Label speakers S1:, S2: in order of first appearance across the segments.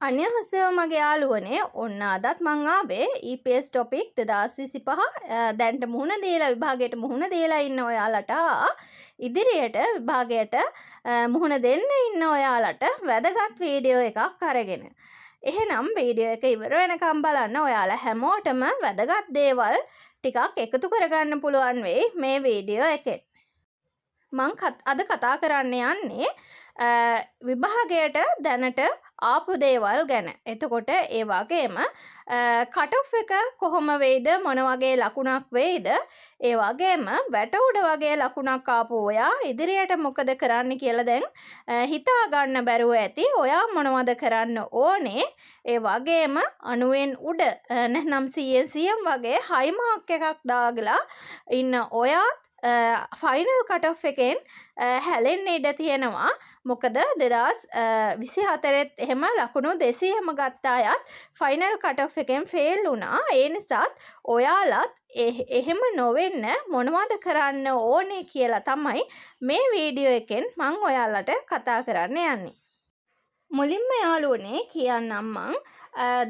S1: අන්‍යහසව මගේ යාළුවනේ ඔන්න අදත් මං ආවේ EPS topic 2025 දැන්ට මුහුණ දීලා විභාගයට මුහුණ දීලා ඉන්න ඔයාලට ඉදිරියට විභාගයට මුහුණ දෙන්න ඉන්න ඔයාලට වැදගත් වීඩියෝ එකක් අරගෙන. එහෙනම් වීඩියෝ එක ඉවර වෙනකම් බලන්න. ඔයාලා හැමෝටම වැදගත් දේවල් ටිකක් එකතු කරගන්න පුළුවන් වෙයි මේ වීඩියෝ එකෙන්. මං අද කතා කරන්න යන්නේ විභාගයට දැනට ආපු දේවල් ගැන. එතකොට ඒ වගේම කට් ඔෆ් එක කොහොම වෙයිද, මොන වගේ ලකුණක් වෙයිද, ඒ වගේම වැට උඩ වගේ ලකුණක් ආපු ඔයා ඉදිරියට මොකද කරන්න කියලා දැන් හිතා ගන්න බැරුව ඇති. ඔයා මොනවද කරන්න ඕනේ? ඒ වගේම 90න් උඩ නැත්නම් 100 වගේ හයි මාක් එකක් දාගලා ඉන්න ඔයාත් ෆයිනල් කට් ඔෆ් එකෙන් හැලෙන්න ඉඩ තියෙනවා. මොකද 2024ත් එහෙම ලකුණු 200ම ගත්ත අයත් ෆයිනල් කට් ඔෆ් එකෙන් ෆේල් වුණා. ඒ නිසාත් ඔයාලත් එහෙම නොවෙන්න මොනවද කරන්න ඕනේ කියලා තමයි මේ වීඩියෝ එකෙන් මම ඔයාලට කතා කරන්න යන්නේ. මුලින්ම යාළුවනේ කියන්නම් මං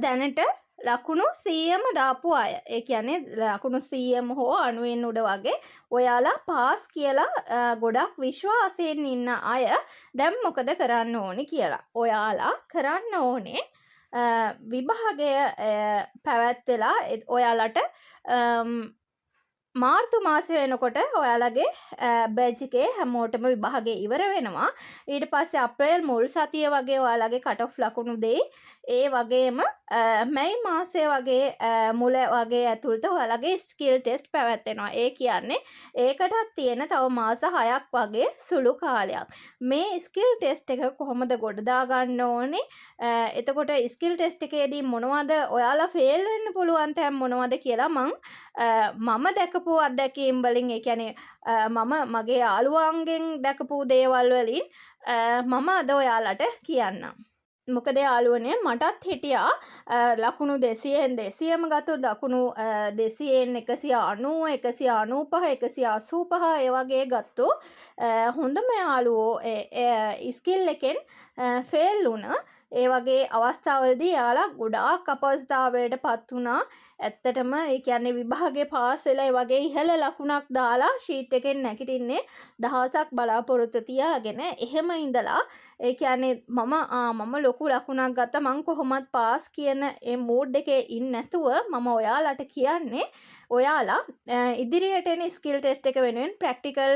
S1: දැනට ලකුණු 100ම දාපු අය, ඒ කියන්නේ ලකුණු 100ම හෝ 90න් උඩ වගේ ඔයාලා පාස් කියලා ගොඩක් විශ්වාසයෙන් ඉන්න අය දැන් මොකද කරන්න ඕනි කියලා. ඔයාලා කරන්න ඕනේ විභාගය පැවැත්වලා ඔයාලට මාර්තු මාසය වෙනකොට ඔයාලගේ බැච් එකේ හැමෝටම විභාගය ඉවර වෙනවා. ඊට පස්සේ අප්‍රේල් මුල් සතිය වගේ ඔයාලගේ කට් ඔෆ් ලකුණු දෙයි. ඒ වගේම මැයි මාසය වගේ මුල වගේ ඇතුළත ඔයාලගේ ස්කිල් ටෙස්ට් පැවැත්වෙනවා. ඒ කියන්නේ ඒකටත් තියෙන තව මාස 6ක් වගේ සුළු කාලයක්. මේ ස්කිල් ටෙස්ට් එක කොහොමද ගොඩ දාගන්න ඕනේ? එතකොට ස්කිල් ටෙස්ට් එකේදී මොනවද ඔයාලා ෆේල් වෙන්න පුළුවන් තැන් මොනවද කියලා මම දැකපු අත්දැකීම් වලින්, ඒ කියන්නේ මම මගේ යාළුවන්ගෙන් දැකපු දේවල් වලින් මම අද ඔයාලට කියන්නම්. මොකද යාළුවනේ මටත් හිටියා ලකුණු 200න් 200ම ගත්තු ලකුණු 200න් 190 195 185 ඒ වගේ ගත්තු හොඳම යාළුවෝ ස්කිල් එකෙන් ෆේල් වුණා. ඒ වගේ අවස්ථාවලදී යාලා ගොඩාක් අපහසුතාවයට පත් වුණා. ඇත්තටම ඒ කියන්නේ විභාගේ පාස් වෙලා ඒ වගේ ඉහළ ලකුණක් දාලා ෂීට් එකෙන් නැගිටින්නේ දහසක් බලාපොරොත්තු තියාගෙන එහෙම ඉඳලා ඒ කියන්නේ මම ලොකු ලකුණක් ගත්තා මං කොහොමත් පාස් කියන ඒ මූඩ් එකේ ඉන්නේ නැතුව මම ඔයාලට කියන්නේ ඔයාලා ඉදිරියට එන ස්කිල් ටෙස්ට් එක වෙනුවෙන් ප්‍රැක්ටිකල්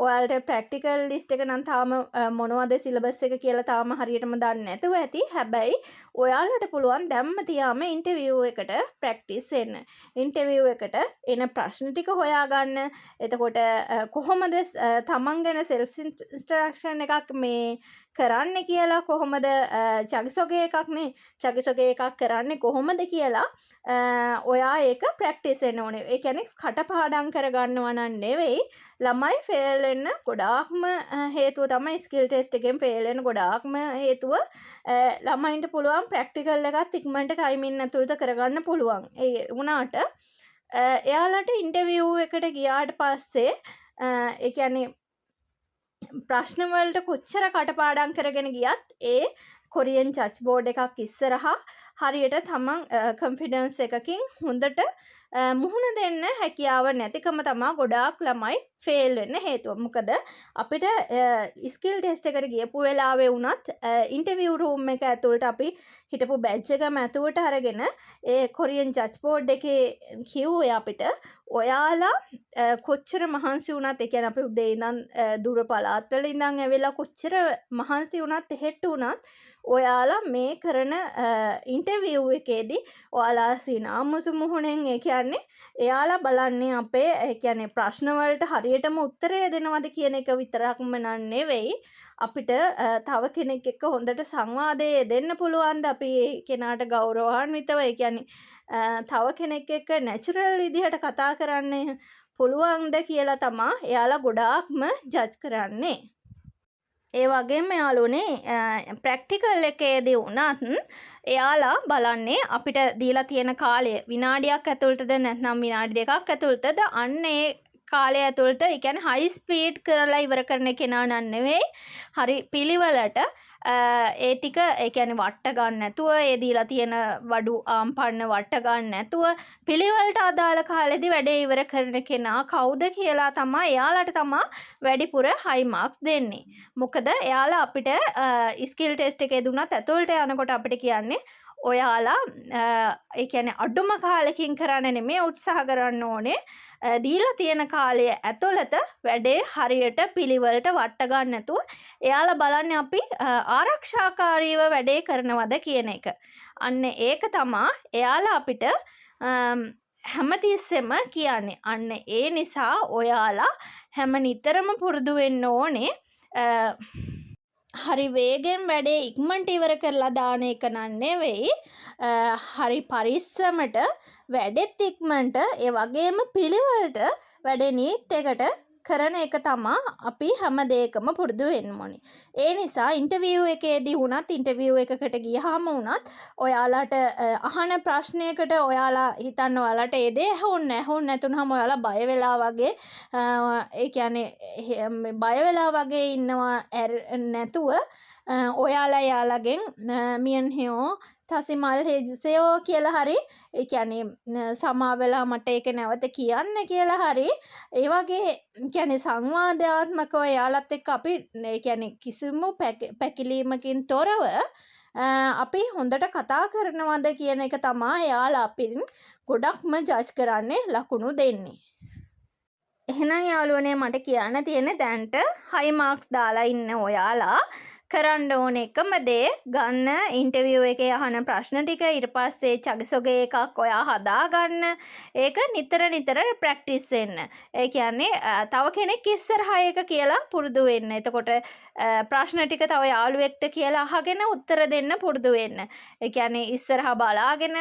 S1: ඔයාලට ප්‍රැක්ටිකල් ලිස්ට් එක නම් තාම මොනවද සිලබස් එක කියලා තාම හරියටම දන්නේ නැතුව ඇති. හැබැයි ඔයාලට පුළුවන් දැම්ම තියාම ඉන්ටර්විව් එකට ප්‍රැක්ටිස් වෙන්න. ඉන්ටර්විව් එකට එන ප්‍රශ්න ටික හොයාගන්න. එතකොට කොහොමද තමන් ගැන සෙල්ෆ් ඉන්ස්ට්‍රක්ෂන් එකක් මේ කරන්න කියලා, කොහොමද චගිසොගේ එකක්නේ චගිසොගේ එකක් කරන්නේ කොහොමද කියලා ඔයා ඒක ප්‍රැක්ටිස් වෙන්න ඕනේ. ඒ කියන්නේ කටපාඩම් කරගන්නවා නම් නෙවෙයි. ළමයි ෆේල් වෙන්න ගොඩාක්ම හේතුව තමයි ස්කිල් ටෙස්ට් එකෙන් ෆේල් වෙන ගොඩාක්ම හේතුව ළමයින්ට පුළුවන් ප්‍රැක්ටිකල් එකත් ඉක්මනට ටයිමින් ඇතුළත කරගන්න පුළුවන්. ඒ වුණාට එයාලට ඉන්ටර්විව් එකට ගියාට පස්සේ ඒ කියන්නේ ප්‍රශ්න වලට කොච්චර කටපාඩම් කරගෙන ගියත් ඒ කොරියන් ජජ් බෝඩ් එකක් ඉස්සරහා හරියට තමන් කොන්ෆිඩන්ස් එකකින් හොඳට මුහුණ දෙන්න හැකියාව නැතිකම තමයි ගොඩාක් ළමයි ෆේල් වෙන්න හේතුව. මොකද අපිට ස්කිල් ටෙස්ට් එකට ගියපු වෙලාවේ වුණත් ඉන්ටර්විව් රූම් එක ඇතුළට අපි හිටපු බැච් එකම ඇතුළට අරගෙන ඒ කොරියන් ජජ් බෝඩ් එකේ කිව්වේ අපිට ඔයාලා කොච්චර මහන්සි වුණත්, ඒ කියන්නේ අපි උදේ ඉඳන් දුර පළාත්වල ඉඳන් ඇවිල්ලා කොච්චර මහන්සි වුණත් එහෙට වුණත් ඔයාලා මේ කරන ඉන්ටර්විව් එකේදී ඔයාලා සිනාමුසු මුහුණෙන් ඒ කියන්නේ එයාලා බලන්නේ අපේ ඒ කියන්නේ ප්‍රශ්න වලට හරියටම උත්තරය දෙනවද කියන එක විතරක්ම නෙවෙයි, අපිට තව කෙනෙක් එක්ක හොඳට සංවාදය දෙන්න පුළුවන්ද, අපි කෙනාට ගෞරවාන්විතව ඒ කියන්නේ තව කෙනෙක් එක්ක නැචරල් විදිහට කතා කරන්න පුළුවන්ද කියලා තමයි එයාලා ගොඩාක්ම ජජ් කරන්නේ. ඒ වගේම යාළුවනේ ප්‍රැක්ටිකල් එකේදී වුණත් එයාලා බලන්නේ අපිට දීලා තියෙන කාලය විනාඩියක් ඇතුළතද නැත්නම් විනාඩි දෙකක් ඇතුළතද අන්න ඒ කාලය ඇතුළත ඒ කියන්නේ හයි ස්පීඩ් කරලා ඉවර කරන කෙනා නන් නෙවෙයි. හරි පිළිවෙලට ඒ ටික ඒ කියන්නේ වට ගන්න නැතුව ඒ දීලා තියෙන වඩු ආම්පන්න වට ගන්න නැතුව පිළිවෙලට අදාළ කාලෙදි වැඩේ ඉවර කරන කෙනා කවුද කියලා තමයි එයාලට තමයි වැඩිපුර හයි මාක්ස් දෙන්නේ. මොකද එයාලා අපිට ස්කිල් ටෙස්ට් එකේ දුන්නත් ඇතුළට යනකොට අපිට කියන්නේ ඔයාලා ඒ කියන්නේ අඩුම කාලෙකින් කරන්න නෙමෙයි උත්සාහ කරන්න ඕනේ. දීලා තියෙන කාලය ඇතුළත වැඩේ හරියට පිළිවෙලට වට ගන්න නැතුව එයාලා බලන්නේ අපි ආරක්ෂාකාරීව වැඩේ කරනවද කියන එක. අන්න ඒක තමයි එයාලා අපිට හැමතිස්සෙම කියන්නේ. අන්න ඒ නිසා ඔයාලා හැම නිතරම පුරුදු වෙන්න ඕනේ හරි වේගෙන් වැඩේ ඉක්මනට ඉවර කරලා දාන එක නන් නෙවෙයි. හරි පරිස්සමට වැඩෙත් ඉක්මනට ඒ වගේම පිළිවෙලට වැඩේ නීට් එකට කරන එක තමයි අපි හැම දෙයකම පුරුදු වෙන්න ඕනේ. ඒ නිසා ඉන්ටර්විව් එකේදී වුණත් ඉන්ටර්විව් එකකට ගියාම වුණත් ඔයාලට අහන ප්‍රශ්නයකට ඔයාලා හිතන්න ඔයාලට ඒ දේ ඇහුන්නේ නැතුනම ඔයාලා බය වෙලා වගේ ඒ කියන්නේ බය වෙලා වගේ ඉන්නවා නැතුව ඔයාලා යාළගෙන් මියන් හේෝ තසිමල් හේජුසයෝ කියලා හරි ඒ කියන්නේ සමා වෙලා මට ඒක නැවත කියන්න කියලා හරි ඒ වගේ කියන්නේ සංවාදාත්මකව යාළත් එක්ක අපි ඒ කියන්නේ කිසිම පැකිලීමකින් තොරව අපි හොඳට කතා කරනවද කියන එක තමයි යාළා අපින් ගොඩක්ම ජජ් කරන්නේ ලකුණු දෙන්නේ. එහෙනම් යාළුවනේ මට කියන්න තියෙන්නේ දැන්ට හයි මාක්ස් දාලා ඉන්න ඔයාලා කරන්න ඕන එකම දේ ගන්න ඉන්ටර්විව් එකේ අහන ප්‍රශ්න ටික ඊට පස්සේ චගසොගේ එකක් ඔයා හදාගන්න. ඒක නිතර ප්‍රැක්ටිස් වෙන්න. ඒ කියන්නේ තව කෙනෙක් ඉස්සරහා එක කියලා පුරුදු වෙන්න. එතකොට ප්‍රශ්න ටික තව යාළුවෙක්ට කියලා අහගෙන උත්තර දෙන්න පුරුදු වෙන්න. ඒ කියන්නේ ඉස්සරහා බලාගෙන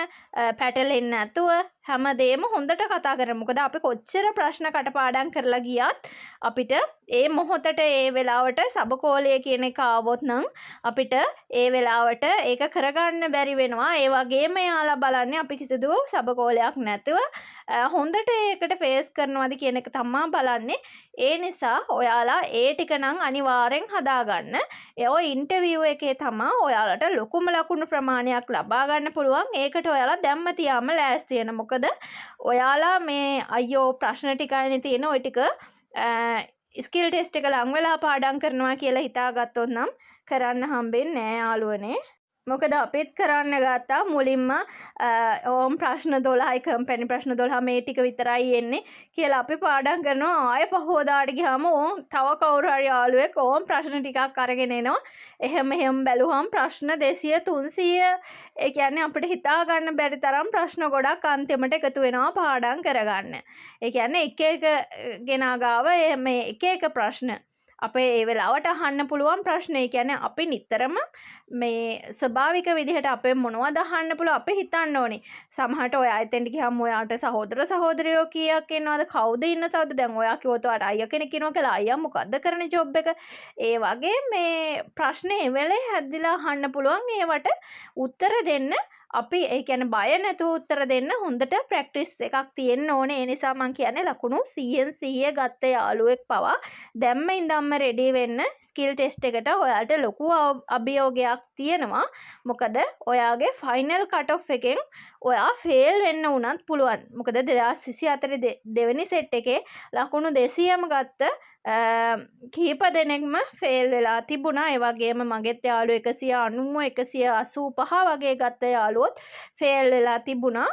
S1: පැටලෙන්නේ නැතුව හැමදේම හොඳට කතා කරමු. මොකද අපි කොච්චර ප්‍රශ්න කටපාඩම් කරලා ගියත් අපිට ඒ මොහොතට ඒ වෙලාවට සබකෝලය කියන එක ආවොත් නම් අපිට ඒ වෙලාවට ඒක කරගන්න බැරි වෙනවා. ඒ වගේම යාලා බලන්නේ අපි කිසිදු සබකෝලයක් නැතුව හොඳට ඒකට ෆේස් කරනවද කියන එක තමයි බලන්නේ. ඒ නිසා ඔයාලා ඒ ටික නම් අනිවාර්යෙන් හදාගන්න. ඔය ඉන්ටර්විව් එකේ තමයි ඔයාලට ලොකුම ලකුණු ප්‍රමාණයක් ලබා ගන්න පුළුවන්. ඒකට ඔයාලා දැම්ම තියාම ලෑස්ති වෙන. මොකද ඔයාලා මේ අයියෝ ප්‍රශ්න ටිකයිනේ තියෙන ওই ටික ස්කිල් ටෙස්ට් එක ලඟ වෙලා පාඩම් කරනවා කියලා හිතාගත්තොත් නම් කරන්න හම්බෙන්නේ නෑ යාළුවනේ. මොකද අපිත් කරන්න ගත්තා මුලින්ම ඕම් ප්‍රශ්න 12යි කම්පැනි ප්‍රශ්න 12 මේ ටික විතරයි එන්නේ කියලා අපි පාඩම් කරනවා. ආයෙ පහෝදාට ගියාම ඕම් තව කවුරු හරි යාළුවෙක් ඕම් ප්‍රශ්න ටිකක් අරගෙන එනවා. එහෙම බැලුවම් ප්‍රශ්න 200 300 ඒ කියන්නේ අපිට හිතා ගන්න බැරි තරම් ප්‍රශ්න ගොඩක් අන්තිමට එකතු වෙනවා පාඩම් කරගන්න. ඒ කියන්නේ එක ගෙනා ගාව මේ එක ප්‍රශ්න අපේ ඒ වෙලාවට අහන්න පුළුවන් ප්‍රශ්න. ඒ කියන්නේ අපි නිතරම මේ ස්වභාවික විදිහට අපේ මොනවද අහන්න පුළුවන් අපි හිතන්න ඕනේ. සමහරට ඔයා එතෙන්ට ගියාම ඔයාට සහෝදර සහෝදරියෝ කීයක් ඉන්නවද කවුද ඉන්න සවුද දැන් ඔයා කිව්වොත් ඔයාට අයියා කෙනෙක් ඉන්නවා කියලා අයියා මොකද්ද කරන ජොබ් එක. ඒ වගේ මේ ප්‍රශ්න ඒ වෙලේ හැදිලා අහන්න පුළුවන්. ඒවට උත්තර දෙන්න අපි ඒ කියන්නේ බය නැතුව උත්තර දෙන්න හොඳට ප්‍රැක්ටිස් එකක් තියෙන්න ඕනේ. ඒ නිසා මම කියන්නේ ලකුණු 100% ගත්ත යාළුවෙක් පවා දැම්ම ඉඳන්ම රෙඩි වෙන්න ස්කිල් ටෙස්ට් එකට ඔයාලට ලොකු අභියෝගයක් තියෙනවා. මොකද ඔයාගේ ෆයිනල් කට් ඔෆ් එකෙන් ඔයා ෆේල් වෙන්න උනත් පුළුවන්. මොකද 2024 දෙවෙනි සෙට් එකේ ලකුණු 200ම ගත්ත කීප දෙනෙක්ම ෆේල් වෙලා තිබුණා. ඒ වගේම මගෙත් යාළුවෝ 190 185 වගේ ගත්ත යාළුවොත් ෆේල් වෙලා තිබුණා.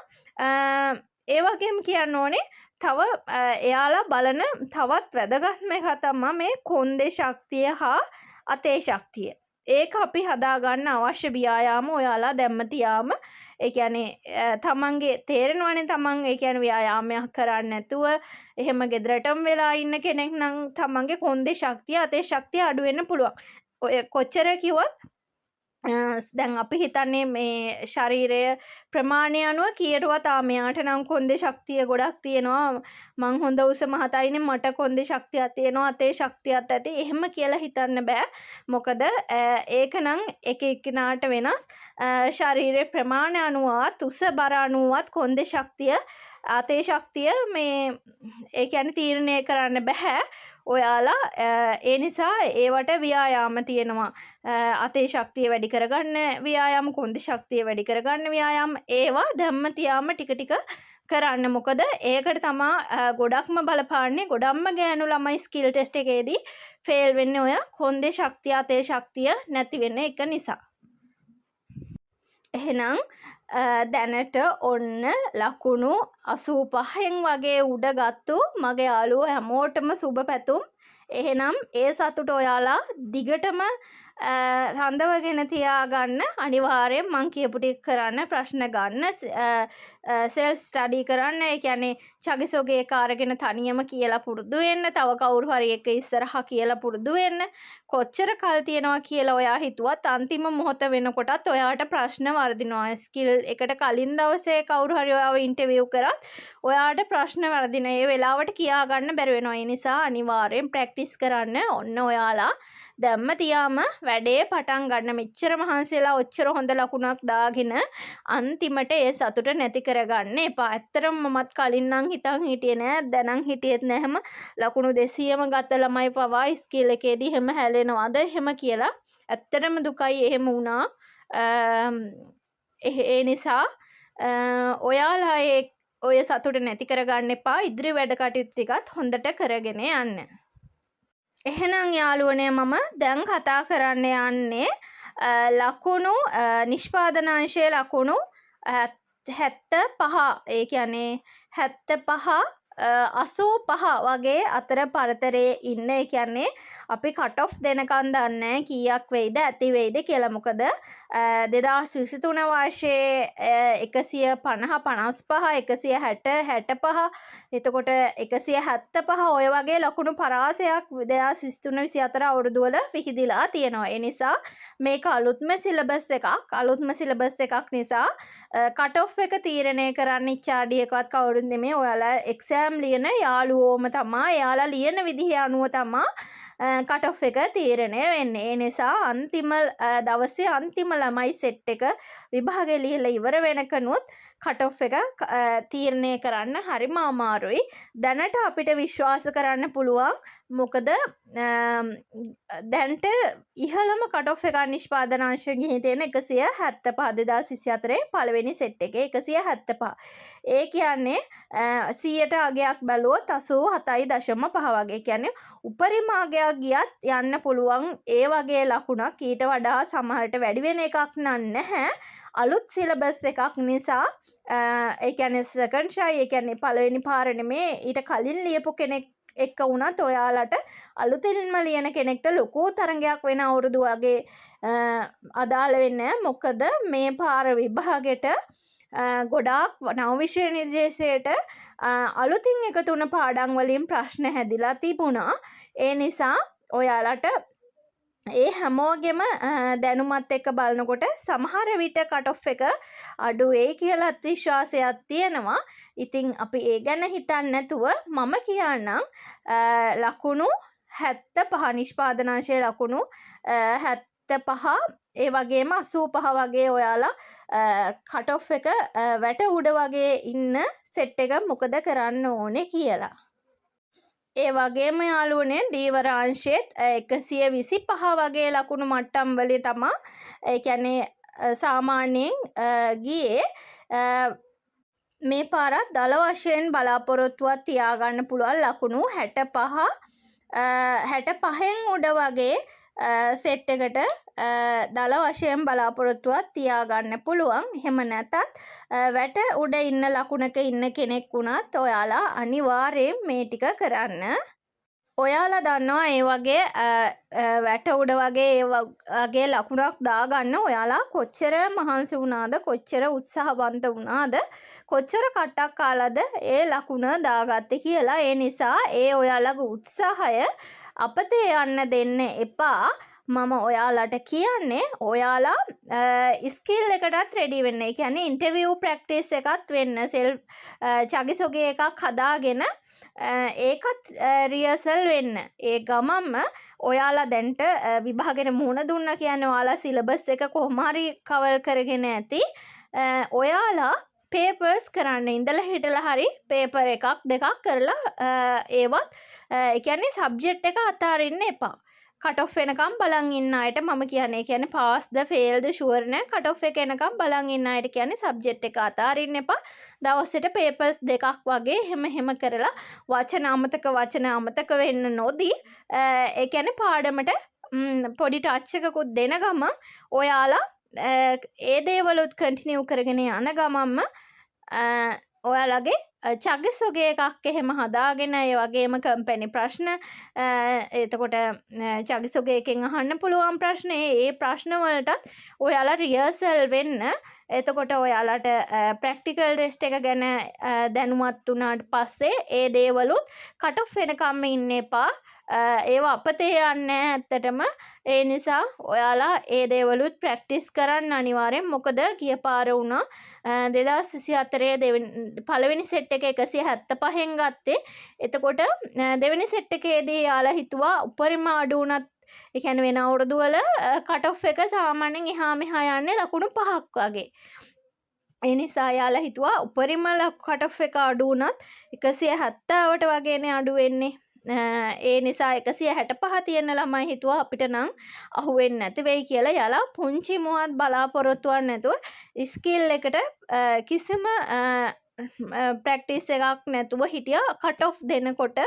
S1: ඒ වගේම කියන්න ඕනේ තව එයාලා බලන තවත් වැදගත්ම එක තමයි මේ කොන්දේ ශක්තිය හා අතේ ශක්තිය. ඒක අපි හදාගන්න අවශ්‍ය ව්‍යායාම ඔයාලා දැම්ම තියාම ඒ කියන්නේ තමන්ගේ තේරෙනවනේ තමන් ඒ කියන්නේ ව්‍යායාමයක් කරන්නේ නැතුව එහෙම ගෙදරටම වෙලා ඉන්න කෙනෙක් නම් තමන්ගේ කොන්දේ ශක්තිය අතේ ශක්තිය අඩු වෙන්න පුළුවන්. ඔය කොච්චර කිව්වත් දැන් අපි හිතන්නේ මේ ශරීරය ප්‍රමාණය අනුව කීයටවත් මෙයාට නම් කොන්දේ ශක්තිය ගොඩක් තියෙනවා මං හොඳ උස මහතයිනේ මට කොන්දේ ශක්තියක් තියෙනවා අතේ ශක්තියක් ඇති එහෙම කියලා හිතන්න බෑ. මොකද ඒක නම් එක එක්කෙනාට වෙනස්. ශරීරයේ ප්‍රමාණය අනුවත් උස බර අනුවත් කොන්දේ ශක්තිය අතේ ශක්තිය මේ ඒ කියන්නේ තීරණය කරන්න බෑ. ඔයාලා ඒ නිසා ඒවට ව්‍යායාම තියෙනවා. අතේ ශක්තිය වැඩි කරගන්න ව්‍යායාම, කොන්දේ ශක්තිය වැඩි කරගන්න ව්‍යායාම, ඒවා දැම්ම තියාම ටික ටික කරන්න. මොකද ඒකට තමා ගොඩක්ම බලපාන්නේ, ගොඩක්ම ගෑනු ළමයි ස්කිල් ටෙස්ට් එකේදී ෆේල් වෙන්නේ ඔය කොන්දේ ශක්තිය, අතේ ශක්තිය නැති වෙන එක නිසා. එහෙනම් දැනට ඔන්න ලකුණු 85න් වගේ උඩ ගත්තු මගේ යාළුවෝ හැමෝටම සුබ පැතුම්. එහෙනම් ඒ සතුට ඔයාලා දිගටම රඳවගෙන තියාගන්න. අනිවාර්යෙන් මං කියපු ටික කරන්න, ප්‍රශ්න ගන්න, සෙල්ෆ් ස්ටඩි කරන්න. ඒ කියන්නේ චගිසොගේ එක අරගෙන තනියම කියලා පුරුදු වෙන්න. තව කවුරු හරි එක ඉස්සරහා කියලා පුරුදු වෙන්න. කොච්චර කල් තියෙනවා කියලා ඔයා හිතුවත් අන්තිම මොහොත වෙනකොටත් ඔයාට ප්‍රශ්න වර්ධිනවා. ස්කිල් එකට කලින් දවසේ කවුරු හරි ඔයාව ඉන්ටර්විව් කරත් ඔයාට ප්‍රශ්න වර්ධින. ඒ වෙලාවට කියා ගන්න බැරි වෙනවා. ඒ නිසා අනිවාර්යෙන් ප්‍රැක්ටිස් කරන්න. ඔන්න ඔයාලා දැම්ම තියාම වැඩේ පටන් ගන්න. මෙච්චර මහන්සිලා ඔච්චර හොඳ ලකුණක් දාගෙන අන්තිමට ඒ සතුට නැති කරගන්න එපා. ඇත්තටම මමත් කලින් නම් හිතන් හිටියේ නෑ, දැනන් හිටියෙත් නැහැම ලකුණු 200ම ගත ළමයි පවා ස්කිල් එකේදී හැම හැලෙනවද එහෙම කියලා. ඇත්තටම දුකයි එහෙම වුණා. ඒ නිසා ඔයාලා ඔය සතුට නැති කරගන්න එපා. ඉදිරි වැඩ කටයුතු ටිකත් හොඳට කරගෙන යන්න. එහෙනම් යාළුවනේ මම දැන් කතා කරන්න යන්නේ ලකුණු නිෂ්පාදනාංශයේ ලකුණු 75. ඒ කියන්නේ 75 85 වගේ අතර පරතරයේ ඉන්න. ඒ කියන්නේ අපි කට් ඔෆ් දෙනකන් දන්නේ කීයක් වෙයිද ඇති වෙයිද කියලා. මොකද 2023 වර්ෂයේ 150 55 160 65 එතකොට 175 ඔය වගේ ලකුණු පරාසයක් 2023 24 අවුරුදු වල විහිදිලා තියෙනවා. ඒ නිසා මේක අලුත්ම සිලබස් එකක් නිසා කට් ඔෆ් එක තීරණය කරන්න ඉච්ඡාඩි එකවත් කවුරුත් නෙමෙයි. ඔයාලා එක්සෑම් ලියන යාළුවෝම තමා. එයාලා ලියන විදිහ අනුව තමා කට් ඔෆ් එක තීරණය වෙන්නේ. ඒ නිසා අන්තිම දවසේ අන්තිම ළමයි සෙට් එක විභාගෙ ලියලා ඉවර වෙනකනුත් කට් ඔෆ් එක තීරණය කරන්න හරිම අමාරුයි. දැනට අපිට විශ්වාස කරන්න පුළුවන්. මොකද දැන්ට ඉහළම කට් ඔෆ් එක නිෂ්පාදනාංශ ගිහින් තියෙන 175 2024 පළවෙනි සෙට් එකේ 175. ඒ කියන්නේ 100ට අගයක් බැලුවොත් 87.5 වගේ. කියන්නේ උපරිම අගයක් ගියත් යන්න පුළුවන් ඒ වගේ ලකුණක්. ඊට වඩා සමහරට වැඩි වෙන එකක් නැහැ. අලුත් සිලබස් එකක් නිසා ඒ කියන්නේ සෙකන්ඩ් ට්‍රයි, ඒ කියන්නේ පළවෙනි පාර නෙමේ, ඊට කලින් ලියපු කෙනෙක් එක්ක වුණත් ඔයාලට අලුතින්ම ලියන කෙනෙක්ට ලොකු තරගයක් වෙන අවුරුදු වගේ අදාළ වෙන්නේ. මොකද මේ පාර විභාගෙට ගොඩාක් නව විෂය නිර්දේශයට අලුතින් එකතු වුණ පාඩම් වලින් ප්‍රශ්න හැදිලා තිබුණා. ඒ නිසා ඔයාලට ඒ හැමෝගෙම දැනුමත් එක්ක බලනකොට සමහර විට කට් ඔෆ් එක අඩු වෙයි කියලාත් විශ්වාසයක් තියෙනවා. ඉතින් අපි ඒ ගැන හිතන්නේ නැතුව මම කියන්නම් ලකුණු 75 නිෂ්පාදනාංශයේ ලකුණු 75 ඒ වගේම 85 වගේ ඔයාලා කට් ඔෆ් එක වැට උඩ වගේ ඉන්න සෙට් එක මොකද කරන්න ඕනේ කියලා. ඒ වගේම යාළුවනේ දීවරාංශයේත් 125 වගේ ලකුණු මට්ටම් වලින් තමයි ඒ කියන්නේ සාමාන්‍යයෙන් ගියේ. මේ පාරත් දල වශයෙන් බලාපොරොත්තුවක් තියාගන්න පුළුවන් ලකුණු 65න් උඩ වගේ සෙට් එකට දල වශයෙන් බලාපොරොත්තුවක් තියාගන්න පුළුවන්. එහෙම නැතත් වැට උඩ ඉන්න ලකුණක ඉන්න කෙනෙක් වුණත් ඔයාලා අනිවාර්යෙන් මේ ටික කරන්න. ඔයාලා දන්නවා ඒ වගේ වැට උඩ වගේ ඒ වගේ ලකුණක් දාගන්න ඔයාලා කොච්චර මහන්සි වුණාද, කොච්චර උත්සාහවන්ත වුණාද, කොච්චර කට්ටක් කාලාද ඒ ලකුණ දාගත්තේ කියලා. ඒ නිසා ඒ ඔයාලගේ උත්සාහය අපතේ යන්න දෙන්න එපා. මම ඔයාලට කියන්නේ ඔයාලා ස්කිල් එකටත් රෙඩි වෙන්න. ඒ කියන්නේ ඉන්ටර්විව් ප්‍රැක්ටිස් එකත් වෙන්න. සෙල්ෆ් චගිසොගේ එකක් හදාගෙන ඒකත් රියසල් වෙන්න. ඒ ගමම්ම ඔයාලා දැන්ට විභාගෙට මුහුණ දුන්නා කියන්නේ ඔයාලා සිලබස් එක කොහොම හරි කවර් කරගෙන ඇති. ඔයාලා පේපර්ස් කරන්න ඉඳලා හිටලා හරි පේපර් එකක් දෙකක් කරලා ඒවත් ඒ කියන්නේ සබ්ජෙක්ට් එක අතාරින්න එපා. කට් ඔෆ් වෙනකම් බලන් ඉන්න අයට මම කියන්නේ පාස්ද ෆේල්ද ෂුවර් නෑ කට් ඔෆ් එක එනකම් බලන් ඉන්න අයට කියන්නේ සබ්ජෙක්ට් එක අතාරින්න එපා. දවසට පේපර්ස් දෙකක් වගේ හැම කරලා වචන අමතක වෙන්න නොදී ඒ කියන්නේ පාඩමට පොඩි ටච් එකකුත් දෙන ගම ඔයාලා ඒ දේවලුත් කන්ටිනියු කරගෙන යන ගමන්ම ඔයාලගේ චගසොගේ එකක් එහෙම හදාගෙන ඒ වගේම කම්පැනි ප්‍රශ්න එතකොට චගසොගේකෙන් අහන්න පුළුවන් ප්‍රශ්න ඒ ප්‍රශ්න වලටත් ඔයාලා රියර්සල් වෙන්න. එතකොට ඔයාලට ප්‍රැක්ටිකල් ටෙස්ට් එක ගැන දැනුවත් වුණාට පස්සේ ඒ දේවලුත් කට් ඔෆ් වෙනකම් ඉන්න එපා. ඒවා අපතේ යන්නේ ඇත්තටම. ඒ නිසා ඔයාලා ඒ දේවලුත් ප්‍රැක්ටිස් කරන්න අනිවාර්යෙන්. මොකද ගිය පාර වුණා 2024 පළවෙනි සෙට් එක 175න් ගත්තේ. එතකොට දෙවෙනි සෙට් එකේදී යාලා හිතුවා උපරිම අඩු වුණත් ඒ කියන්නේ වෙන අවුරුදු වල කට් ඔෆ් එක සාමාන්‍යයෙන් එහා මෙහා යන්නේ ලකුණු 5ක් වගේ. ඒ නිසා යාලා හිතුවා උපරිම කට් ඔෆ් එක අඩු වුණත් 170ට වගේනේ අඩු වෙන්නේ. ඒ නිසා 165 තියෙන ළමයි හිතුවා අපිට නම් අහුවෙන්නේ නැති වෙයි කියලා. යාලා පුංචි මොහොත් බලාපොරොත්තුවක් නැතුව ස්කිල් එකට කිසිම ප්‍රැක්ටිස් එකක් නැතුව හිටියා. කට් ඔෆ් දෙනකොට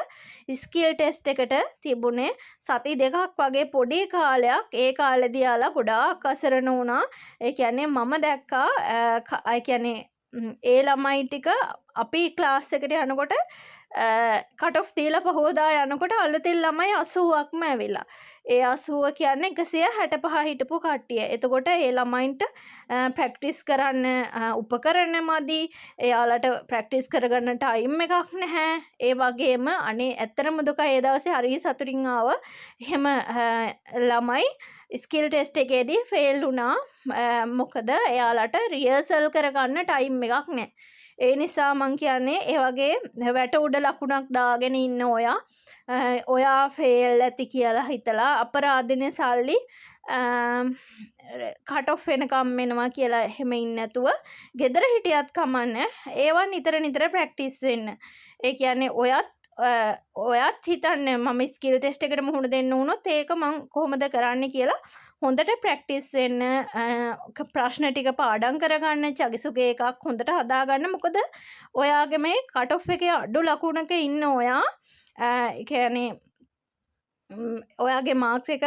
S1: ස්කිල් ටෙස්ට් එකට තිබුණේ සති දෙකක් වගේ පොඩි කාලයක්. ඒ කාලෙදී යාලා ගොඩාක් අසරණ වුණා. ඒ කියන්නේ මම දැක්කා ඒ කියන්නේ ඒ ළමයි ටික අපි ක්ලාස් එකට යනකොට කට් ඔෆ් දීලා පහෝදා යනකොට අලුතින් ළමයි 80ක්ම ඇවිල්ලා. ඒ 80 කියන්නේ 165 හිටපු කට්ටිය. එතකොට ඒ ළමයින්ට ප්‍රැක්ටිස් කරන්න උපකරණ මදි. එයාලට ප්‍රැක්ටිස් කරගන්න ටයිම් එකක් නැහැ. ඒ වගේම අනේ ඇත්තටම දුක ඒ දවසේ හරි සතුටින් ආව. එහෙම ළමයි ස්කිල් ටෙස්ට් එකේදී ෆේල් වුණා. මොකද එයාලට රිහර්සල් කරගන්න ටයිම් එකක් නැහැ. ඒ නිසා මං කියන්නේ ඒ වගේ වැට උඩ ලකුණක් දාගෙන ඉන්න ඔයා ෆේල් ඇති කියලා හිතලා අපරාධනේ සල්ලි කට් ඔෆ් වෙනකම් එනවා කියලා එහෙම ඉන්නේ නැතුව ගෙදර හිටියත් කමන්නේ. ඒවා නිතර ප්‍රැක්ටිස් වෙන්න. ඒ කියන්නේ ඔයත් හිතන්නේ මම ස්කිල් ටෙස්ට් එකට මුහුණ දෙන්න වුණොත් ඒක මං කොහොමද කරන්න කියලා හොඳට ප්‍රැක්ටිස් වෙන්න. ප්‍රශ්න ටික පාඩම් කරගන්න. චගසුගේ එකක් හොඳට හදාගන්න. මොකද ඔයාගේ මේ කට් ඔෆ් එකේ අඩු ලකුණක ඉන්න ඔයා ඒ කියන්නේ ඔයාගේ මාක්ස් එක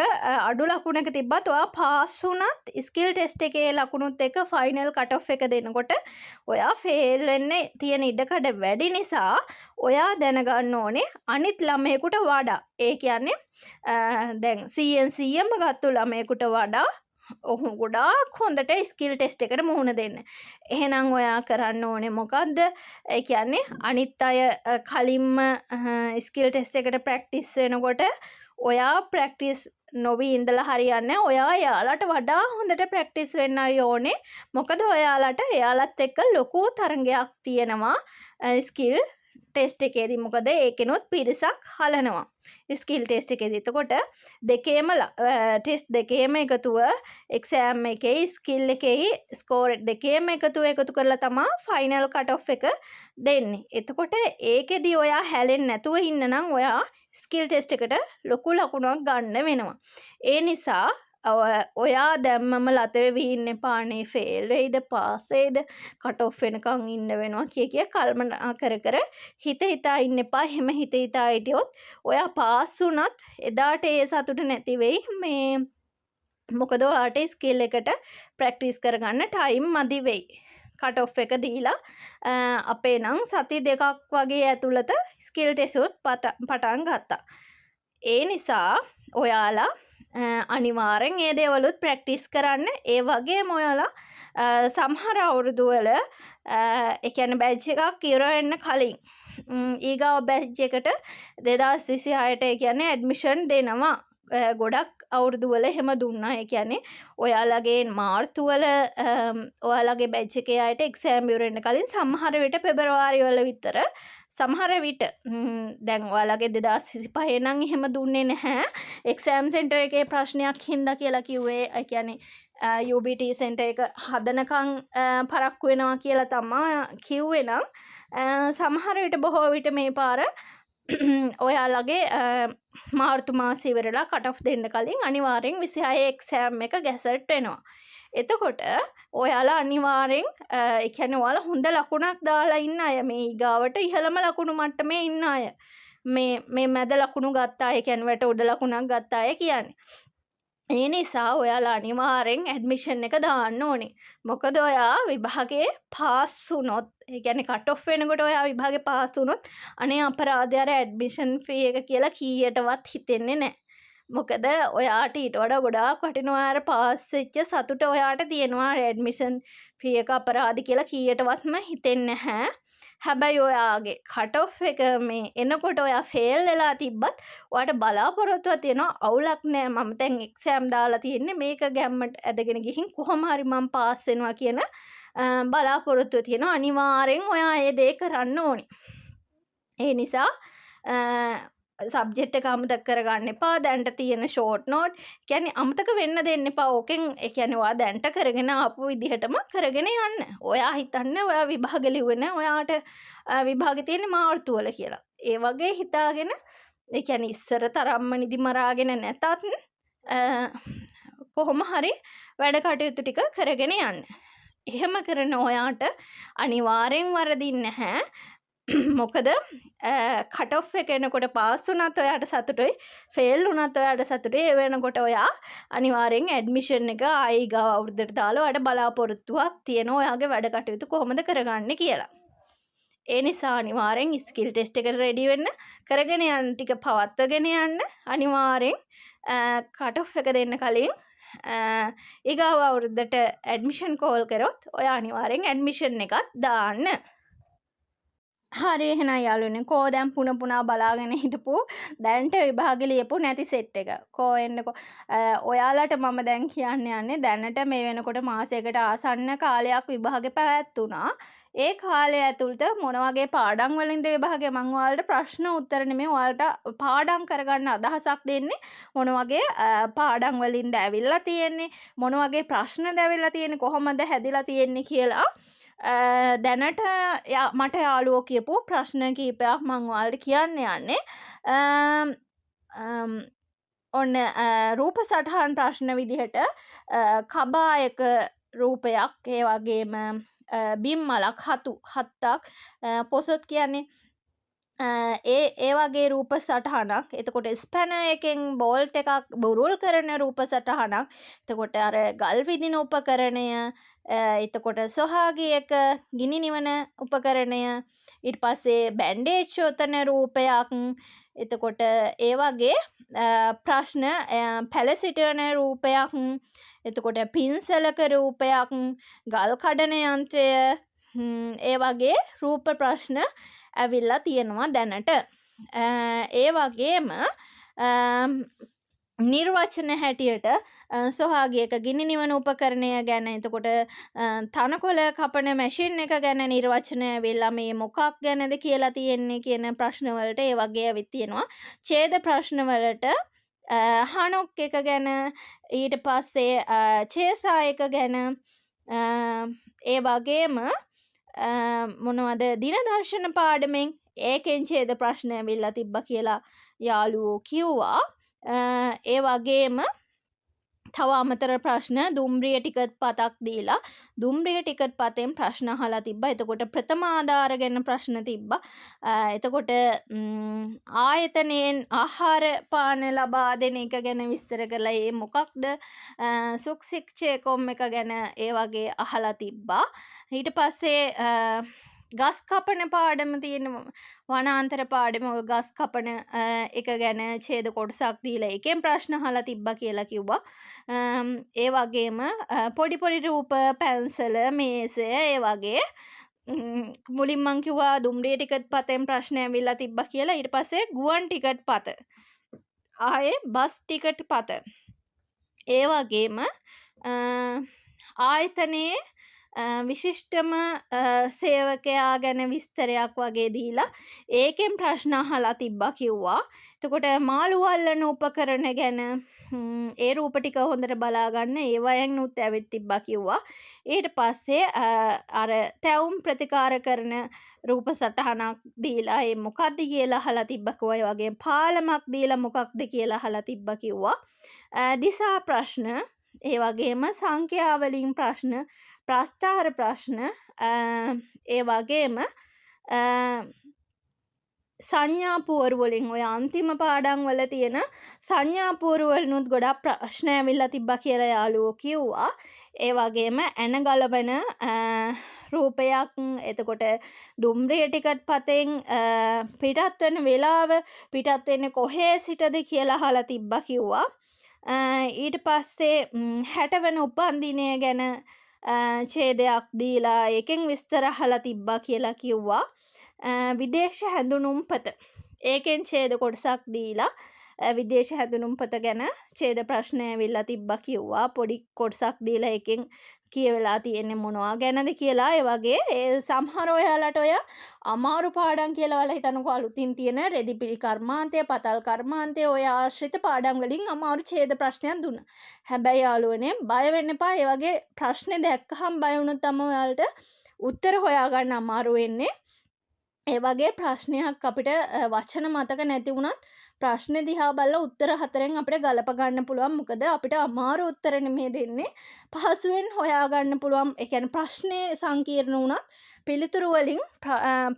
S1: අඩු ලකුණක තිබ්බත් ඔයා පාස් වුණත් ස්කිල් ටෙස්ට් එකේ ලකුණුත් එක්ක ෆයිනල් කට් ඔෆ් එක දෙනකොට ඔයා ෆේල් වෙන්න තියෙන ඉඩකඩ වැඩි නිසා ඔයා දැනගන්න ඕනේ අනිත් ළමයෙකුට වඩා. ඒ කියන්නේ දැන් 100ම ගත්තු ළමයෙකුට වඩා ඔහු ගොඩාක් හොඳට ස්කිල් ටෙස්ට් එකට මුහුණ දෙන්න. එහෙනම් ඔයා කරන්න ඕනේ මොකද්ද? ඒ කියන්නේ අනිත් අය කලින්ම ස්කිල් ටෙස්ට් එකට ප්‍රැක්ටිස් වෙනකොට ඔයා ප්‍රැක්ටිස් නොවී ඉඳලා හරියන්නේ. ඔයා යාලට වඩා හොඳට ප්‍රැක්ටිස් වෙන්නයි ඕනේ. මොකද ඔයාලට එයාලත් එක්ක ලොකු තරඟයක් තියෙනවා ස්කිල් ටෙස්ට් එකේදී. මොකද ඒකෙනොත් පිරිසක් හලනවා ස්කිල් ටෙස්ට් එකේදී. එතකොට දෙකේම ටෙස්ට් දෙකේම එකතුව එක්සෑම් එකේ ස්කිල් එකේ ස්කෝර් දෙකේම එකතු කරලා තමයි ෆයිනල් කට් ඔෆ් එක දෙන්නේ. එතකොට ඒකෙදී ඔයා හැලෙන්නේ නැතුව ඉන්න නම් ඔයා ස්කිල් ටෙස්ට් එකට ලොකු ලකුණක් ගන්න වෙනවා. ඒ නිසා ඔයා දැම්මම ලත වෙවි ඉන්න එපානේ. ෆේල් වෙයිද පාස් වෙයිද කට් ඔෆ් වෙනකන් ඉන්න වෙනවා කිය කල්පනා කර හිතා ඉන්න එපා. එහෙම හිතා හිටියොත් ඔයා පාස් වුණත් එදාට ඒ සතුට නැති වෙයි. මේ මොකද ඔයාට ස්කිල් එකට ප්‍රැක්ටිස් කරගන්න ටයිම් මදි වෙයි. කට් ඔෆ් එක දීලා අපේ නම් සති දෙකක් වගේ ඇතුළත ස්කිල් ටෙස්ට් පටන් ගත්තා. ඒ නිසා ඔයාලා අනිවාර්යෙන් ඒ දේවලුත් ප්‍රැක්ටිස් කරන්න. ඒ වගේම ඔයාලා සමහර අවුරුදු වල ඒ කියන්නේ බැච් එකක් ඉවර වෙන්න කලින් ඊගාව බැච් එකට 2026ට ඒ කියන්නේ ඇඩ්මිෂන් දෙනවා. ගොඩක් අවුරුදු වල එහෙම දුන්නා. ඒ කියන්නේ ඔයාලගේ මාර්තු වල ඔයාලගේ බැච් එකේ අයට එක්සෑම් ඉවර වෙන්න කලින් සමහර විට පෙබරවාරි වල විතර සමහර විට දැන් ඔයාලගේ 2025 නම් එහෙම දුන්නේ නැහැ. එක්සෑම් සෙන්ටර් එකේ ප්‍රශ්නයක් හින්දා කියලා කිව්වේ. ඒ කියන්නේ UBT සෙන්ටර් එක හදනකම් පරක්කු වෙනවා කියලා තමයි කිව්වේ නම් සමහර විට බොහෝ විට මේ පාර ඔයාලගේ මාර්තු මාසෙ ඉවරලා කට් ඔෆ් දෙන්න කලින් අනිවාර්යෙන් 26 එක්සෑම් එක ගැසට් වෙනවා. එතකොට ඔයාලා අනිවාර්යෙන් ඒ කියන්නේ ඔයාලා හොඳ ලකුණක් දාලා ඉන්න අය මේ ඊගාවට ඉහළම ලකුණු මට්ටමේ ඉන්න අය මේ මැද ලකුණු ගත්ත අය කියන්නේ වැට උඩ ලකුණක් ගත්ත අය කියන්නේ. ඒ නිසා ඔයාලා අනිවාර්යෙන් ඇඩ්මිෂන් එක දාන්න ඕනේ. මොකද ඔයා විභාගේ පාස් වුණොත් ඒ කියන්නේ කට් ඔෆ් වෙනකොට ඔයා විභාගේ පාස් වුණොත් අනේ අපරාධය අර ඇඩ්මිෂන් ෆී එක කියලා කීයටවත් හිතෙන්නේ නැහැ. මොකද ඔයාට ඊට වඩා ගොඩාක් වටිනවා අර පාස් වෙච්ච සතුට ඔයාට තියෙනවා ඇඩ්මිෂන් ෆී එක අපරාධි කියලා කීයටවත්ම හිතෙන්නේ නැහැ. හැබැයි ඔයාගේ කට් ඔෆ් එක මේ එනකොට ඔයා ෆේල් වෙලා තිබ්බත් ඔයාට බලාපොරොත්තුවක් තියෙනවා අවුලක් නෑ මම දැන් එක්සෑම් දාලා තියෙන්නේ මේක ගැම්මට ඇදගෙන ගිහින් කොහොම හරි මම පාස් වෙනවා කියන බලාපොරොත්තුව තියෙනවා. අනිවාර්යෙන් ඔයා ඒ දේ කරන්න ඕනි. ඒ නිසා සබ්ජෙක්ට් එක අමතක කරගන්න එපා. දැන්ට තියෙන ෂෝට් නෝට් කියන්නේ අමතක වෙන්න දෙන්න එපා. ඕකෙන් ඒ කියන්නේ ඔයා දැන්ට කරගෙන ආපු විදිහටම කරගෙන යන්න. ඔයා හිතන්නේ ඔයා විභාග ලිව්වේ නැහැ. ඔයාට විභාගෙ තියෙන මාර්තු වල කියලා. ඒ වගේ හිතාගෙන ඒ කියන්නේ ඉස්සර තරම්ම නිදි මරාගෙන නැතත් කොහොම හරි වැඩ කටයුතු ටික කරගෙන යන්න. එහෙම කරන ඔයාට අනිවාර්යෙන් වරදින්නේ නැහැ. මොකද කට් ඔෆ් එක එනකොට පාස් වුණත් ඔයාට සතුටුයි ෆේල් වුණත් ඔයාට සතුටුයි. ඒ වෙනකොට ඔයා අනිවාර්යෙන් ඇඩ්මිෂන් එක ආයි ගාව අවුරුද්දට දාලා ඔයාට බලාපොරොත්තුවක් තියෙනවා ඔයාගේ වැඩ කටයුතු කොහොමද කරගන්නේ කියලා. ඒ නිසා අනිවාර්යෙන් ස්කිල් ටෙස්ට් එකට රෙඩි වෙන්න කරගෙන යන ටික පවත්වගෙන යන්න. අනිවාර්යෙන් කට් ඔෆ් එක දෙන්න කලින් ඊගාව අවුරුද්දට ඇඩ්මිෂන් කෝල් කරොත් ඔයා අනිවාර්යෙන් ඇඩ්මිෂන් එකක් දාන්න. හරි එහෙනම් යාළුවනේ කෝ දැන් පුනා බලාගෙන හිටපු දැන්ට විභාගෙ ලියපු නැති සෙට් එක කෝ එන්නකෝ. ඔයාලට මම දැන් කියන්න යන්නේ දැනට මේ වෙනකොට මාසයකට ආසන්න කාලයක් විභාගෙ පැවැත්තුණා. ඒ කාලය ඇතුළත මොන වගේ පාඩම් වලින්ද විභාගෙ මම ඔයාලට ප්‍රශ්න උත්තර නෙමෙයි ඔයාලට පාඩම් කරගන්න අදහසක් දෙන්නේ. මොන වගේ පාඩම් වලින්ද ඇවිල්ලා තියෙන්නේ මොන වගේ ප්‍රශ්නද ඇවිල්ලා තියෙන්නේ කොහොමද හැදිලා තියෙන්නේ කියලා දැනට මට යාළුවෝ කියපු ප්‍රශ්න කීපයක් මං ඔයාලට කියන්න යන්නේ. ඔන්න රූප සටහන් ප්‍රශ්න විදිහට කබායක රූපයක් ඒ වගේම බිම්මලක් හත්තක් පොසොත් කියන්නේ ඒ වගේ රූප සටහනක්. එතකොට ස්පැන එකෙන් බෝල්ට් එකක් බුරුල් කරන රූප සටහනක්. එතකොට අර ගල් විදින උපකරණය එතකොට සොහාගේ එක ගිනි නිවන උපකරණය ඊට පස්සේ බැන්ඩේජ් යොතන රූපයක්. එතකොට ඒ වගේ ප්‍රශ්න පැලසිටන රූපයක් එතකොට පින්සලක රූපයක් ගල් කඩන යන්ත්‍රය ඒ වගේ රූප ප්‍රශ්න ඇවිල්ලා තියෙනවා දැනට. ඒ වගේම නිර්වචන හැටියට සොහාගියක ගිනි නිවන උපකරණය ගැන එතකොට තනකොළ කපන මැෂින් එක ගැන නිර්වචනය වෙලා මේ මොකක් ගැනද කියලා තියෙන්නේ කියන ප්‍රශ්නවලට ඒ වගේ ඇවිත් තියෙනවා. ඡේද ප්‍රශ්නවලට හනොක් එක ගැන ඊට පස්සේ චේසා එක ගැන ඒ වගේම මොනවද දින දර්ශන පාඩමෙන් ඒකෙන් ඡේද ප්‍රශ්න ඇවිල්ලා තිබ්බා කියලා යාළුවෝ කිව්වා. ඒ වගේම තව අමතර ප්‍රශ්න දුම්රිය ටිකට් පතක් දීලා දුම්රිය ටිකට් පතෙන් ප්‍රශ්න අහලා තිබ්බා. එතකොට ප්‍රථම ආධාර ගැන ප්‍රශ්න තිබ්බා. එතකොට ආයතනයෙන් ආහාර පාන ලබා දෙන එක ගැන විස්තර කරලා ඒ මොකක්ද සුක්සික්ෂේකොම් එක ගැන ඒ වගේ අහලා තිබ්බා. ඊට පස්සේ ගස් කපන පාඩම තියෙන වනාන්තර පාඩම ගස් කපන එක ගැන ඡේද කොටසක් දීලා ඒකෙන් ප්‍රශ්න අහලා තිබ්බා කියලා කිව්වා. ඒ වගේම පොඩි පොඩි රූප පැන්සල මේසය ඒ වගේ මුලින් මං කිව්වා දුම්රිය ටිකට් පතෙන් ප්‍රශ්න ඇවිල්ලා තිබ්බා කියලා. ඊට පස්සේ ගුවන් ටිකට් පත ආයේ බස් ටිකට් පත ඒ වගේම ආයතනයේ විශිෂ්ටම සේවකයා ගැන විස්තරයක් වගේ දීලා ඒකෙන් ප්‍රශ්න අහලා තිබ්බා කිව්වා. එතකොට මාළු අල්ලන උපකරණ ගැන ඒ රූප ටික හොඳට බලා ගන්න ඒවයෙන් උත් ඇවිත් තිබ්බා කිව්වා. ඊට පස්සේ අර තැවුම් ප්‍රතිකාර කරන රූප සටහනක් දීලා ඒ මොකක්ද කියලා අහලා තිබ්බා කිව්වා. ඒ වගේම පාලමක් දීලා මොකක්ද කියලා අහලා තිබ්බා කිව්වා. දිසා ප්‍රශ්න ඒ වගේම සංඛ්‍යා වලින් ප්‍රශ්න ප්‍රස්ථාර ප්‍රශ්න ඒ වගේම සංඥා පුවරු වලින් ඔය අන්තිම පාඩම් වල තියෙන සංඥා පුවරු වලිනුත් ගොඩක් ප්‍රශ්න ඇවිල්ලා තිබ්බා කියලා යාළුවෝ කිව්වා. ඒ වගේම ඇන ගලවන රූපයක් එතකොට දුම්රිය ටිකට් පතෙන් පිටත් වෙන වෙලාව පිටත් වෙන්නේ කොහේ සිටද කියලා අහලා තිබ්බා කිව්වා. ඊට පස්සේ 60 වෙනි උපන්දිනය ගැන ඡේදයක් දීලා ඒකෙන් විස්තර අහලා තිබ්බා කියලා කිව්වා. විදේශ හැඳුනුම්පත ඒකෙන් ඡේද කොටසක් දීලා විදේශ හැඳුනුම්පත ගැන ඡේද ප්‍රශ්න ඇවිල්ලා තිබ්බා කිව්වා. පොඩි කොටසක් දීලා ඒකෙන් කියවලා තියෙන්නේ මොනවා ගැනද කියලා. ඒ වගේ ඒ සමහර ඔයාලට ඔය අමාරු පාඩම් කියලා ඔයාලා හිතනකෝ අලුතින් තියෙන රෙදිපිලි කර්මාන්තය පතල් කර්මාන්තය ඔය ආශ්‍රිත පාඩම් වලින් අමාරු ඡේද ප්‍රශ්නයක් දුන්නා. හැබැයි යාළුවනේ බය වෙන්න එපා. ඒ වගේ ප්‍රශ්නේ දැක්කහම බය වුණොත් තමයි ඔයාලට උත්තර හොයාගන්න අමාරු වෙන්නේ. ඒ වගේ ප්‍රශ්නයක් අපිට වචන මතක නැති වුණත් ප්‍රශ්න දිහා බලලා උත්තර 4න් අපිට ගලප ගන්න පුළුවන්. මොකද අපිට අමාරු උත්තර නෙමෙයි දෙන්නේ. පහසුවෙන් හොයා ගන්න පුළුවන්. ඒ කියන්නේ ප්‍රශ්නේ සංකීර්ණ වුණත් පිළිතුරු වලින්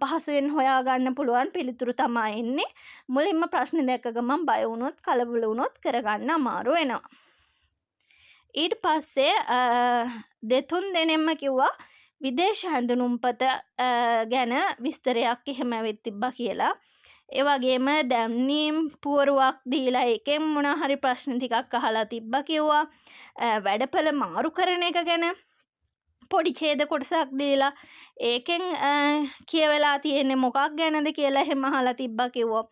S1: පහසුවෙන් හොයා ගන්න පුළුවන් පිළිතුරු තමයි එන්නේ. මුලින්ම ප්‍රශ්නේ දැක්ක ගමන් බය වුණොත් කලබල වුණොත් කරගන්න අමාරු වෙනවා. ඊට පස්සේ දෙතුන් දෙනෙක්ම කිව්වා විදේශ හැඳුනුම්පත ගැන විස්තරයක් එහෙම වෙත් තිබ්බා කියලා. ඒ වගේම දැම්නීම් පුවරුවක් දීලා ඒකෙන් මොනවා හරි ප්‍රශ්න ටිකක් අහලා තිබ්බා කිව්වා. වැඩපළ මාරු කරන එක ගැන පොඩි ඡේද කොටසක් දීලා ඒකෙන් කියවලා තියෙන්නේ මොකක් ගැනද කියලා එහෙම අහලා තිබ්බා කිව්වා.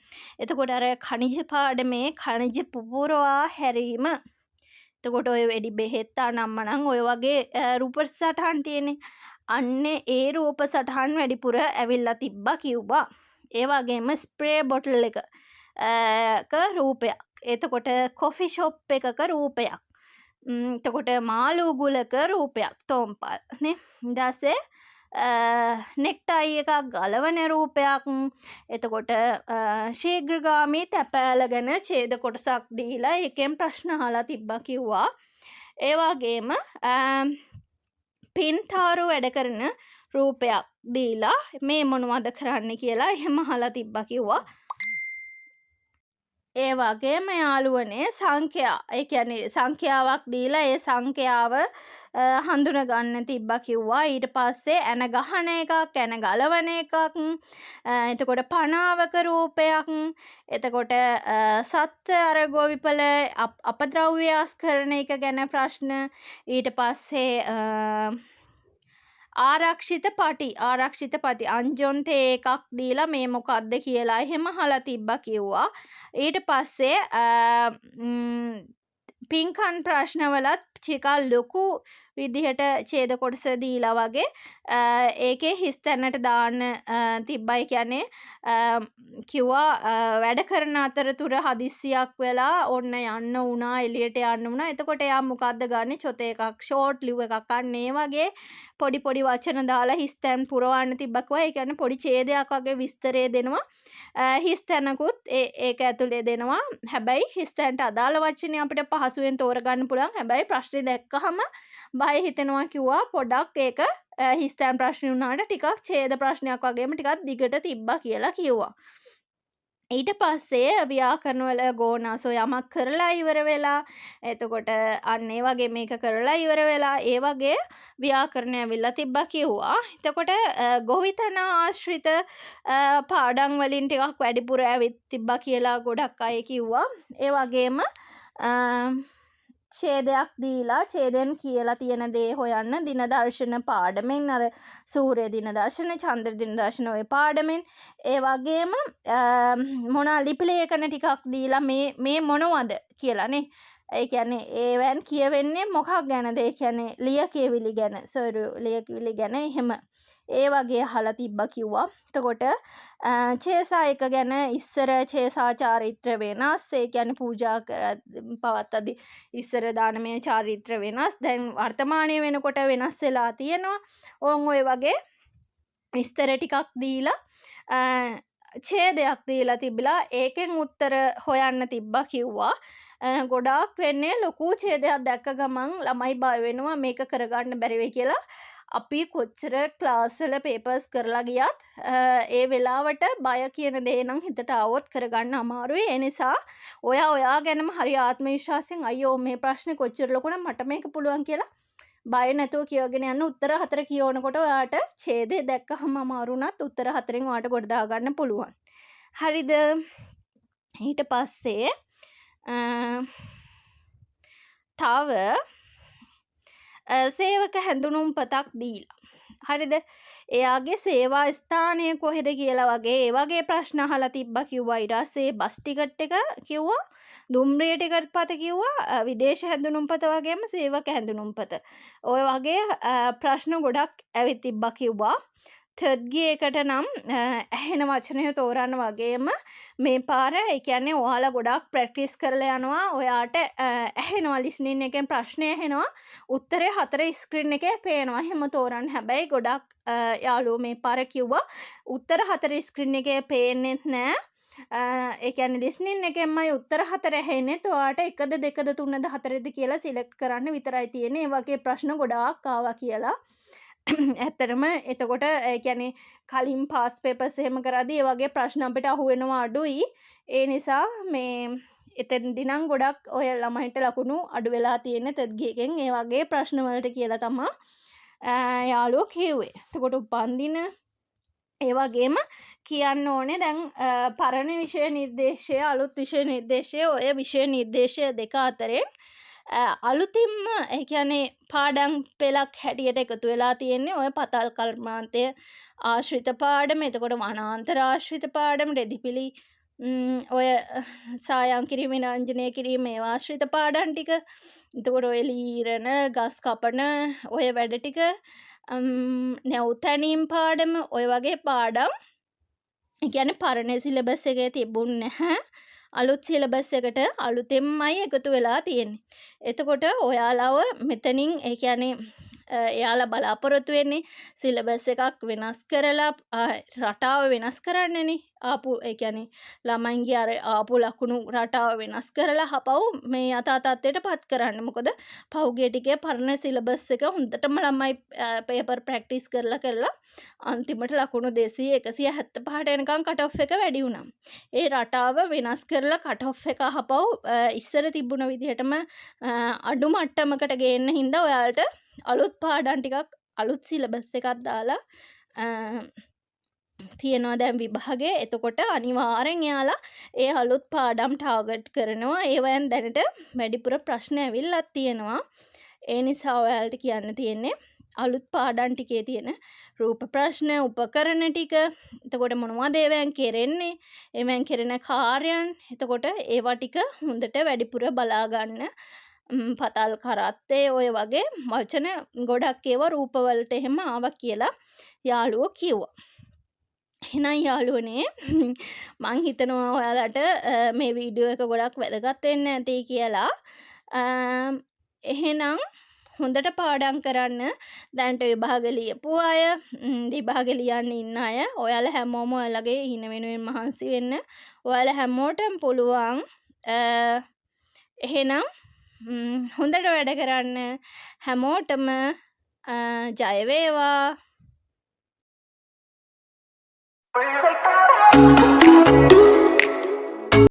S1: එතකොට අර ඛනිජ පාඩමේ ඛනිජ පුපුරවා හැරීම එතකොට ඔය වෙඩි බෙහෙත් අනම්මනම් ඔය වගේ රූප සටහන් තියෙන්නේ. අන්නේ ඒ රූප සටහන් වැඩිපුර ඇවිල්ලා තිබ්බා කිව්වා. ඒ වගේම ස්ප්‍රේ බොටල් එකක රූපයක්. එතකොට කොෆි ෂොප් එකක රූපයක්. එතකොට මාළු උගුලක රූපයක්. තෝම්පල් නේ. ඊට නෙක්ටයි එකක් ගලවන රූපයක්. එතකොට ශීඝ්‍රගාමී තැපෑල ගැන ඡේද කොටසක් දීලා ඒකෙන් ප්‍රශ්න අහලා තිබ්බා කිව්වා. ඒ වගේම පින්තාරු වැඩ කරන රූපයක් දීලා මේ මොනවද කරන්න කියලා එහෙම අහලා තිබ්බා කිව්වා. ඒ වගේම යාළුවනේ සංඛ්‍යා ඒ කියන්නේ සංඛ්‍යාවක් දීලා ඒ සංඛ්‍යාව හඳුන ගන්න තිබ්බා කිව්වා. ඊට පස්සේ ඇන ගහන එකක් ඇන ගලවන එකක් එතකොට පනාවක රූපයක් එතකොට සත්ත්ව අර ගොවිපළ අපද්‍රව්‍යස්කරණ එක ගැන ප්‍රශ්න. ඊට පස්සේ ආරක්ෂිත පටි අංජොන්තේ එකක් දීලා මේ මොකක්ද කියලා එහෙම අහලා තිබ්බා කිව්වා. ඊට පස්සේ පින්කන් ප්‍රශ්නවලත් ටිකක් ලොකු විදිහට ඡේද කොටස දීලා වගේ ඒකේ හිස් තැනට දාන්න තිබ්බයි. කියන්නේ කිව්වා වැඩ කරන අතරතුර හදිස්සියක් වෙලා ඔන්න යන්න වුණා එළියට යන්න වුණා. එතකොට එයා මොකද්ද ගන්නෙ චොත එකක් ෂෝට් ලිව් එකක් අන්න ඒ වගේ පොඩි පොඩි වචන දාලා හිස් තැන් පුරවන්න තිබ්බා කිව්වා. ඒ කියන්නේ පොඩි ඡේදයක් වගේ විස්තරය දෙනවා. හිස් තැනකුත් ඒක ඇතුලේ දෙනවා. හැබැයි හිස් තැනට අදාළ වචනේ අපිට පහසුවෙන් තෝරගන්න පුළුවන්. හැබැයි ප්‍රශ්නේ දැක්කහම බය හිතෙනවා කිව්වා. පොඩක් ඒක හිස් තැන් ප්‍රශ්නේ වුණාට ටිකක් ඡේද ප්‍රශ්නයක් වගේම ටිකක් දිගට තිබ්බා කියලා කිව්වා. ඊට පස්සේ ව්‍යාකරණ වල ගෝනාසෝ යමක් කරලා ඉවර වෙලා එතකොට අන්න ඒ වගේ මේක කරලා ඉවර වෙලා ඒ වගේ ව්‍යාකරණ ඇවිල්ලා තිබ්බා කිව්වා. එතකොට ගොවිතැන ආශ්‍රිත පාඩම් වලින් ටිකක් වැඩිපුර ඇවිත් තිබ්බා කියලා ගොඩක් අය කිව්වා. ඒ වගේම ඡේදයක් දීලා ඡේදෙන් කියලා තියෙන දේ හොයන්න දින දර්ශන පාඩමෙන් අර සූර්ය දින දර්ශන චන්ද්‍ර දින දර්ශන ඔය පාඩමෙන්. ඒ වගේම මොනවා ලිපි ලේඛන ටිකක් දීලා මේ මොනවද කියලානේ ඒ කියන්නේ ඒවෙන් කියවෙන්නේ මොකක් ගැනද? ඒ කියන්නේ ලියකියවිලි ගැන. ලියකියවිලි ගැන එහෙම. ඒ වගේ අහලා තිබ්බා කිව්වා. එතකොට චේසා එක ගැන ඉස්සර චේසා චාරිත්‍ර වෙනස්. ඒ කියන්නේ පූජා පවත්තදී ඉස්සර දානමය චාරිත්‍ර වෙනස්. දැන් වර්තමානයේ වෙනකොට වෙනස් වෙලා තියෙනවා. ඔය වගේ විස්තර ටිකක් දීලා ඡේදයක් දීලා තිබිලා ඒකෙන් උත්තර හොයන්න තිබ්බා කිව්වා. ගොඩාක් වෙන්නේ ලොකු ඡේදයක් දැක්ක ගමන් ළමයි බය වෙනවා මේක කරගන්න බැරි වෙයි කියලා. අපි කොච්චර ක්ලාස් වල පේපර්ස් කරලා ගියත් ඒ වෙලාවට බය කියන දේ නම් හිතට આવොත් කරගන්න අමාරුයි. ඒ නිසා ඔයා ගැනම හරි ආත්ම විශ්වාසයෙන් අයියෝ මේ ප්‍රශ්නේ කොච්චර ලොකු නම් මට මේක පුළුවන් කියලා බය නැතුව කියවගෙන යන්න. උත්තර 4 කියවනකොට ඔයාට ඡේදය දැක්කහම අමාරු වුණත් උත්තර 4න් ඔයාට ගොඩ දා ගන්න පුළුවන්. හරිද? ඊට පස්සේ තව සේවක හැඳුනුම්පතක් දීලා. හරිද? එයාගේ සේවා ස්ථානය කොහෙද කියලා වගේ ඒ වගේ ප්‍රශ්න අහලා තිබ්බා කිව්වා. ඊට පස්සේ බස් ටිකට් එක කිව්වා. දුම්රිය ටිකට් පත කිව්වා. විදේශ හැඳුනුම්පත වගේම සේවක හැඳුනුම්පත. ඔය වගේ ප්‍රශ්න ගොඩක් ඇවිත් තිබ්බා කිව්වා. තර්ඩ්ගේ එකට නම් ඇහෙන වචනය තෝරන්න වගේම මේ පාර ඒ කියන්නේ ඔයාලා ගොඩක් ප්‍රැක්ටිස් කරලා යනවා. ඔයාට ඇහෙනවා ලිස්නින් එකෙන් ප්‍රශ්නය ඇහෙනවා. උත්තරේ 4 ස්ක්‍රීන් එකේ පේනවා. එහෙම තෝරන්න. හැබැයි ගොඩක් යාළුවෝ මේ පාර කිව්වා උත්තර 4 ස්ක්‍රීන් එකේ පේන්නේත් නෑ. ඒ කියන්නේ ලිස්නින් එකෙන්මයි උත්තර 4 ඇහෙන්නේ. ඔයාට 1ද 2ද 3ද 4ද කියලා සිලෙක්ට් කරන්න විතරයි තියෙන්නේ. ඒ වගේ ප්‍රශ්න ගොඩාක් ආවා කියලා. ඇත්තටම එතකොට ඒ කියන්නේ කලින් පාස් පේපර්ස් එහෙම කරද්දී ඒ වගේ ප්‍රශ්න අපිට අහු වෙනවා අඩුයි. ඒ නිසා මේ එතෙන්දී නම් ගොඩක් ඔය ළමයින්ට ලකුණු අඩු වෙලා තියෙන තෙත්ගියකින් ඒ වගේ ප්‍රශ්න වලට කියලා තමයි යාළුවෝ කිව්වේ. එතකොට උපන්දින ඒ වගේම කියන්න ඕනේ දැන් පරණ විෂය නිර්දේශය අලුත් විෂය නිර්දේශය ඔය විෂය නිර්දේශය දෙක අතරේ අලුතින්ම ඒ කියන්නේ පාඩම් පෙළක් හැටියට එකතු වෙලා තියෙන්නේ ඔය පතල් කර්මාන්තය ආශ්‍රිත පාඩම. එතකොට වනාන්තර ආශ්‍රිත පාඩම, රෙදිපිලි ඔය සායම් කිරීම, නිරංජනය කිරීම ඒවා ආශ්‍රිත පාඩම් ටික. එතකොට ඔය ලීරණ, ගස් කපන ඔය වැඩ ටික, නැවුතැනීම් පාඩම ඔය වගේ පාඩම් ඒ කියන්නේ පරණ සිලබස් එකේ තිබුණ නැහැ. අලුත් සිලබස් එකට අලුතෙන්මයි එකතු වෙලා තියෙන්නේ. එතකොට ඔයාලව මෙතනින් ඒ කියන්නේ එයාලා බලාපොරොත්තු වෙන්නේ සිලබස් එකක් වෙනස් කරලා රටාව වෙනස් කරන්නනේ. ඒ කියන්නේ ළමයින්ගේ අර ආපු ලකුණු රටාව වෙනස් කරලා හපව් මේ යථා තත්ත්වයට පත් කරන්න. මොකද පහුගිය ටිකේ පරණ සිලබස් එක හොඳටම ළමයි පේපර් ප්‍රැක්ටිස් කරලා අන්තිමට ලකුණු 200 175ට එනකන් කට් ඔෆ් එක වැඩි වුණා. ඒ රටාව වෙනස් කරලා කට් ඔෆ් එක හපව් ඉස්සර තිබුණ විදිහටම අඩු මට්ටමකට ගේන්න හින්දා ඔයාලට අලුත් පාඩම් ටිකක් අලුත් සිලබස් එකක් දාලා තියෙනවා දැන් විභාගේ. එතකොට අනිවාර්යෙන් එයාලා ඒ අලුත් පාඩම් ටාගට් කරනවා. ඒවෙන් දැනට වැඩිපුර ප්‍රශ්න ඇවිල්ලා තියෙනවා. ඒ නිසා ඔයාලට කියන්න තියෙන්නේ අලුත් පාඩම් ටිකේ තියෙන රූප ප්‍රශ්න, උපකරණ ටික, එතකොට මොනවද ඒවෙන් කෙරෙන්නේ, ඒවෙන් කෙරෙන කාර්යයන්, එතකොට ඒවා ටික හොඳට වැඩිපුර බලා ගන්න. පතල් කරත්තේ ඔය වගේ වචන ගොඩක් ඒවා රූපවලට එහෙම ආවා කියලා යාළුවෝ කිව්වා. එහෙනම් යාළුවනේ මං හිතනවා ඔයාලට මේ වීඩියෝ එක ගොඩක් වැදගත් වෙන්න ඇති කියලා. එහෙනම් හොඳට පාඩම් කරන්න. දැන්ට විභාග ලියපු අය, විභාග ලියන්න ඉන්න අය, ඔයාලා හැමෝම ඔයාලගේ හින වෙනුවෙන් මහන්සි වෙන්න. ඔයාලා හැමෝටම පුළුවන්. එහෙනම් හොඳට වැඩ කරන්න. හැමෝටම ජය වේවා. Take